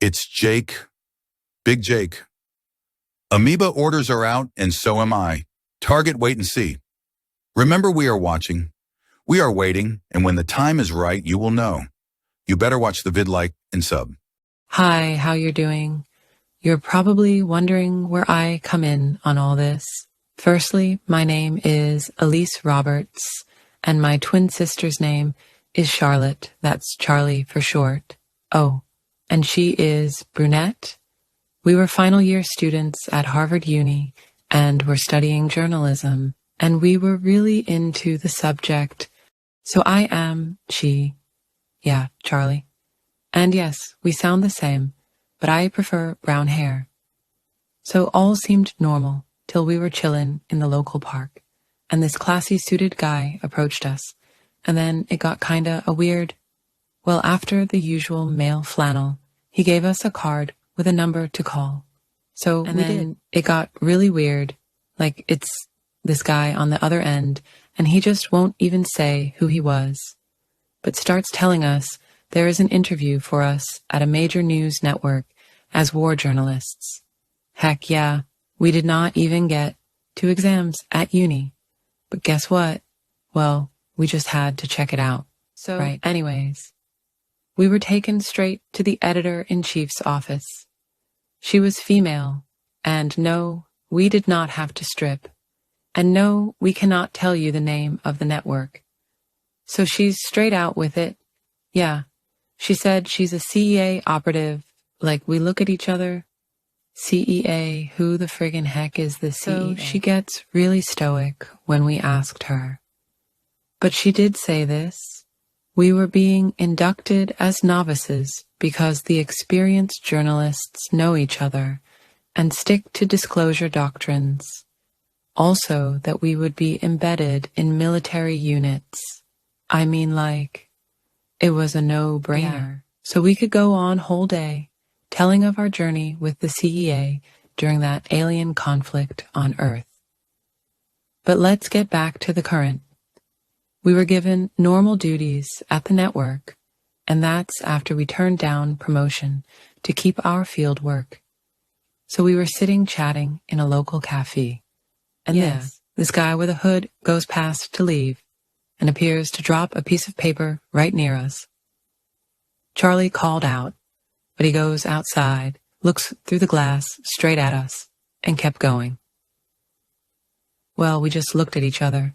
It's Jake. Big Jake. Amoeba orders are out, and so am I. Target wait and see. Remember, we are watching. We are waiting, and when the time is right, you will know. You better watch the vid, like, and sub. Hi, how you're doing? You're probably wondering where I come in on all this. Firstly, my name is Elise Roberts, and my twin sister's name is Charlotte. That's Charly for short. Oh, and she is brunette. We were final year students at Harvard Uni, and were studying journalism, and we were really into the subject. So I am she. Yeah, Charly. And yes, we sound the same, but I prefer brown hair. So all seemed normal till we were chillin' in the local park, and this classy suited guy approached us, and then it got kinda a weird. Well, after the usual male flannel, he gave us a card with a number to call. So and then it got really weird, like it's this guy on the other end, and he just won't even say who he was, but starts telling us there is an interview for us at a major news network as war journalists. Heck yeah, we did not even get 2 exams at uni. But guess what? Well, we just had to check it out. So, right. Anyways, we were taken straight to the editor-in-chief's office. She was female, and no, we did not have to strip. And no, we cannot tell you the name of the network. So she's straight out with it. Yeah, she said she's a CEA operative. Like, we look at each other. CEA, who the friggin' heck is the CEA? So she gets really stoic when we asked her. But she did say this. We were being inducted as novices because the experienced journalists know each other and stick to disclosure doctrines. Also, that we would be embedded in military units. I mean, like, it was a no-brainer. Yeah. So we could go on whole day telling of our journey with the CEA during that alien conflict on Earth. But let's get back to the current. We were given normal duties at the network, and that's after we turned down promotion to keep our field work. So we were sitting chatting in a local cafe, and this guy with a hood goes past to leave and appears to drop a piece of paper right near us. Charly called out, but he goes outside, looks through the glass straight at us, and kept going. Well, we just looked at each other.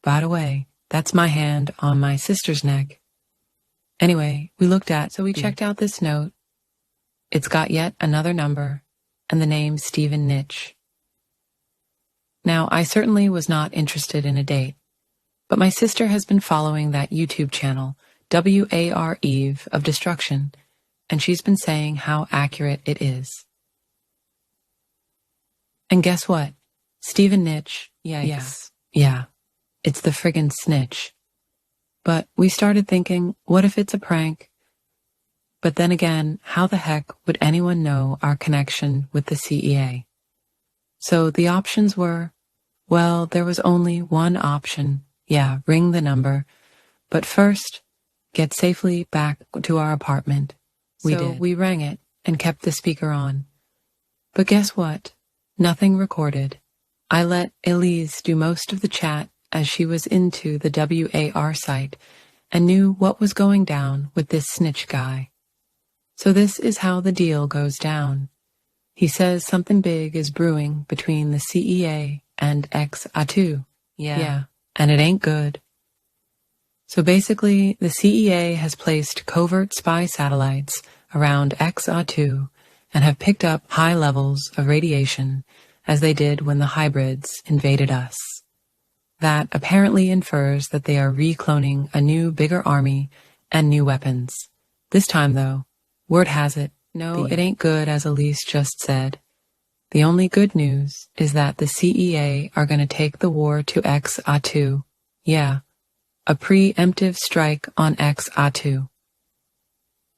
By the way, that's my hand on my sister's neck. Anyway, we checked out this note. It's got yet another number, and the name Stephen Nitch. Now, I certainly was not interested in a date, but my sister has been following that YouTube channel, W.A.R. Eve of Destruction, and she's been saying how accurate it is. And guess what? Stephen Nitch, yeah, it's the friggin' snitch. But we started thinking, what if it's a prank? But then again, how the heck would anyone know our connection with the CEA? So the options were, well, there was only one option. Yeah, ring the number. But first, get safely back to our apartment. We rang it and kept the speaker on. But guess what? Nothing recorded. I let Elise do most of the chat as she was into the W.A.R. site and knew what was going down with this snitch guy. So this is how the deal goes down. He says something big is brewing between the CEA and X-A2. Yeah, and it ain't good. So basically, the CEA has placed covert spy satellites around X-A2 and have picked up high levels of radiation as they did when the hybrids invaded us. That apparently infers that they are recloning a new, bigger army and new weapons. This time, though, word has it, no, it ain't good, as Elise just said. The only good news is that the CEA are going to take the war to X-A2. Yeah, a preemptive strike on X-A2.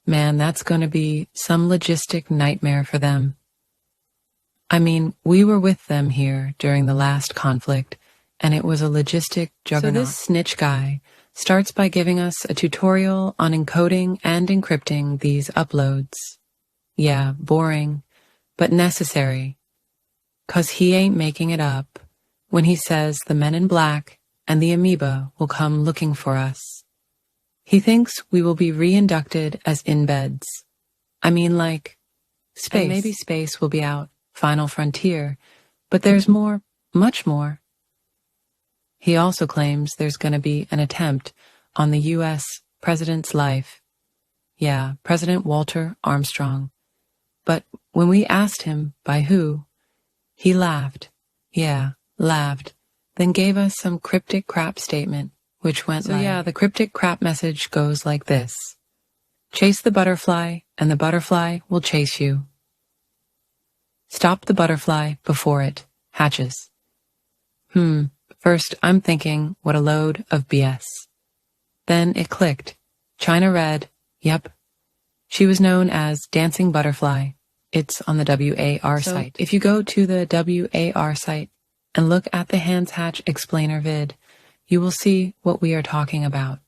Man, that's going to be some logistic nightmare for them. I mean, we were with them here during the last conflict, and it was a logistic juggernaut. So this snitch guy starts by giving us a tutorial on encoding and encrypting these uploads. Yeah, boring, but necessary. 'Cause he ain't making it up when he says the men in black and the amoeba will come looking for us. He thinks we will be reinducted as Inbeds. I mean, like, space. And maybe space will be out, final frontier, but there's more, much more. He also claims there's going to be an attempt on the U.S. president's life. Yeah, President Walter Armstrong. But when we asked him by who, he laughed. Yeah, laughed. Then gave us some cryptic crap statement, which went like... So yeah, the cryptic crap message goes like this. Chase the butterfly, and the butterfly will chase you. Stop the butterfly before it hatches. First, I'm thinking, what a load of BS. Then it clicked. China Red, yep. She was known as Dancing Butterfly. It's on the W.A.R. site. If you go to the W.A.R. site and look at the Hands Hatch explainer vid, you will see what we are talking about.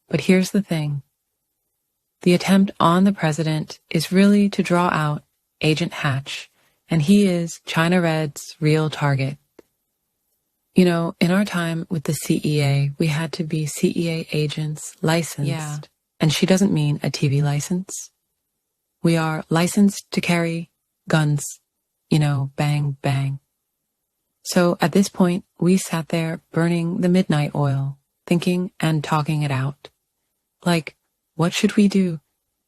But here's the thing. The attempt on the president is really to draw out Agent Hatch, and he is China Red's real target. You know, in our time with the CEA, we had to be CEA agents licensed. Yeah. And she doesn't mean a TV license. We are licensed to carry guns, you know, bang, bang. So at this point, we sat there burning the midnight oil, thinking and talking it out. Like, what should we do?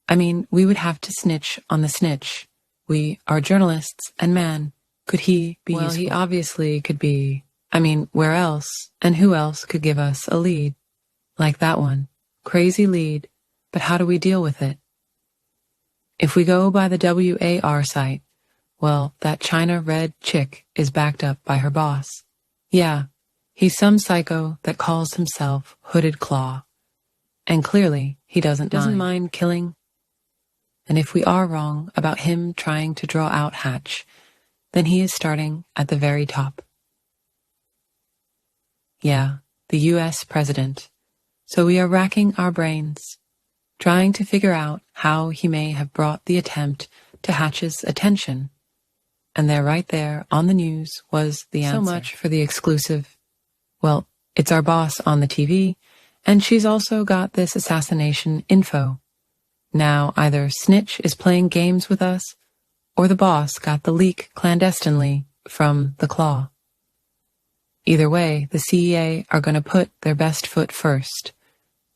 I mean, we would have to snitch on the snitch. We are journalists, and man, could he be useful? He obviously could be. I mean, where else and who else could give us a lead? Like that one. Crazy lead, but how do we deal with it? If we go by the W.A.R. site, well, that China Red chick is backed up by her boss. Yeah, he's some psycho that calls himself Hooded Claw. And clearly, he doesn't mind killing. And if we are wrong about him trying to draw out Hatch, then he is starting at the very top. Yeah, the U.S. president. So we are racking our brains, trying to figure out how he may have brought the attempt to Hatch's attention. And there, right there, on the news, was the answer. So much for the exclusive. Well, it's our boss on the TV, and she's also got this assassination info. Now, either Snitch is playing games with us, or the boss got the leak clandestinely from the Claw. Either way, the CEA are going to put their best foot first.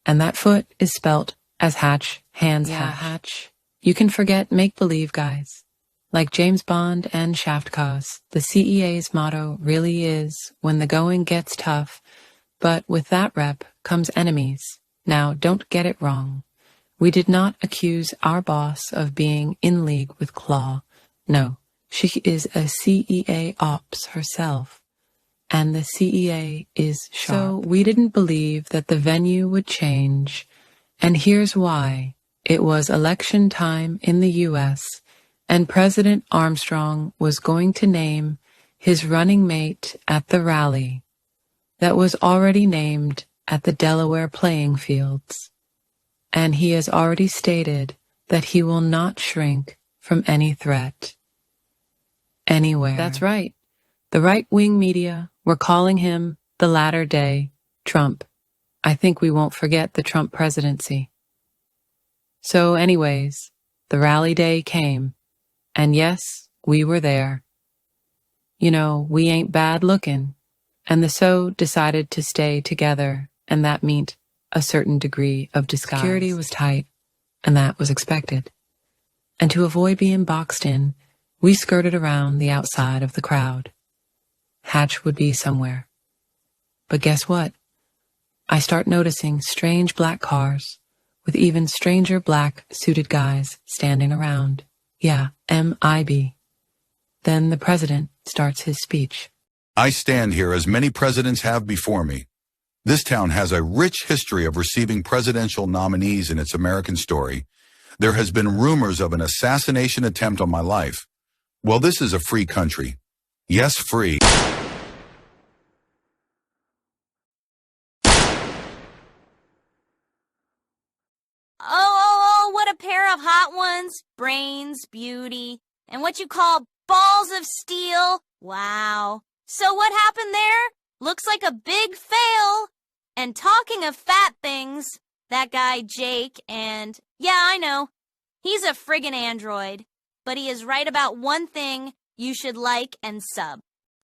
And that foot is spelt as Hatch, Hands Hatch. Hatch. You can forget make-believe, guys. Like James Bond and Shaft Cause, the CEA's motto really is, when the going gets tough, but with that rep comes enemies. Now, don't get it wrong. We did not accuse our boss of being in league with Claw. No, she is a CEA ops herself. And the CEA is sharp. So we didn't believe that the venue would change. And here's why. It was election time in the U.S., and President Armstrong was going to name his running mate at the rally that was already named at the Delaware playing fields. And he has already stated that he will not shrink from any threat. Anywhere. That's right. The right-wing media were calling him the latter-day Trump. I think we won't forget the Trump presidency. So anyways, the rally day came, and yes, we were there. You know, we ain't bad looking, and the so decided to stay together, and that meant a certain degree of disguise. Security was tight, and that was expected. And to avoid being boxed in, we skirted around the outside of the crowd. Hatch would be somewhere. But guess what? I start noticing strange black cars with even stranger black suited guys standing around. Yeah, MIB. Then the president starts his speech. I stand here as many presidents have before me. This town has a rich history of receiving presidential nominees in its American story. There has been rumors of an assassination attempt on my life. Well, this is a free country. Yes, free. Oh, what a pair of hot ones. brains, beauty, and what you call balls of steel. Wow. So what happened there? Looks like a big fail. And talking of fat things, that guy Jake and, yeah, I know, he's a friggin' android. But he is right about one thing: you should like and sub.